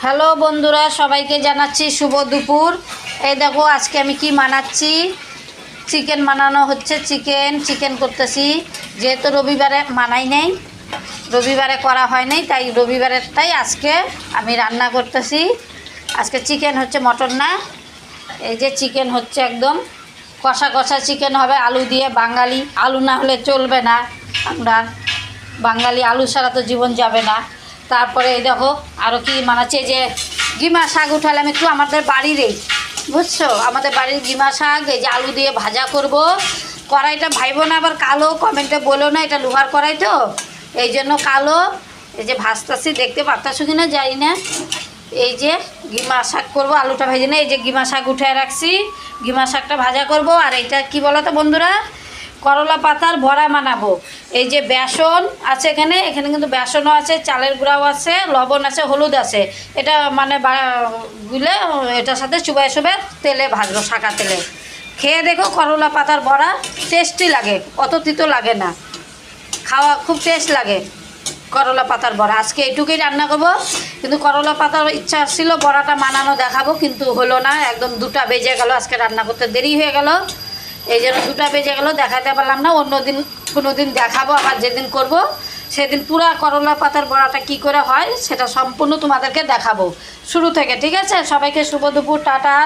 Hello বন্ধুরা, সবাইকে জানাচ্ছি শুভ দুপুর। এই দেখো আজকে আমি কি বানাচ্ছি। চিকেন বানানো হচ্ছে। চিকেন করতেছি। যেহেতু রবিবারে মানাই নেই, রবিবারে করা হয় নাই, তাই রবিবারেরটাই আজকে আমি রান্না করতেছি। আজকে চিকেন হচ্ছে, মটন না। এই যে চিকেন হচ্ছে একদম কষা কষা চিকেন হবে, আলু দিয়ে। বাঙালি আলু না হলে চলবে না। আমরা বাঙালি আলু ছাড়া তো জীবন যাবে না। তারপরে এই দেখো আরও কি মানাচ্ছে, যে গিমা শাক উঠালাম একটু আমাদের বাড়িরই, বুঝছো, আমাদের বাড়ির গিমা শাক। এই যে আলু দিয়ে ভাজা করব। কড়াইটা ভাইবো না আবার কালো, কমেন্টে বলো না, এটা লোহার কড়াই তো, এই জন্য কালো। এই যে ভাজতাছি, দেখতে পারতাছো কিনা জানি না। এই যে গিমা শাক করবো, আলুটা ভেজে না। এই যে গিমা শাক উঠায় রাখছি, গিমা শাকটা ভাজা করব। আর এইটা কি বলো তো বন্ধুরা, করলা পাতার বড়া বানাবো। এই যে বেসন আছে এখানে, এখানে কিন্তু বেসনও আছে, চালের গুঁড়াও আছে, লবণ আছে, হলুদ আছে। এটা মানে গুলে এটার সাথে চুবাই চুবাই তেলে ভাজবো, শাকা তেলে। খেয়ে দেখো, করলা পাতার বড়া টেস্টি লাগে, অত তিতো লাগে না, খাওয়া খুব টেস্ট লাগে করলা পাতার বড়া। আজকে এইটুকুই রান্না করবো। কিন্তু করলা পাতার ইচ্ছা ছিল বড়াটা বানানো দেখাবো, কিন্তু হলো না। একদম 2টা বেজে গেল, আজকে রান্না করতে দেরি হয়ে গেল, এই জন্য 2টা বেজে গেল, দেখাতে পারলাম না। অন্য দিন কোনো দিন দেখাবো, আবার যেদিন করব সেদিন পুরা করলা পাতার বড়াটা কি করে হয় সেটা সম্পূর্ণ তোমাদেরকে দেখাবো শুরু থেকে। ঠিক আছে, সবাইকে শুভ দুপুর, টাটা।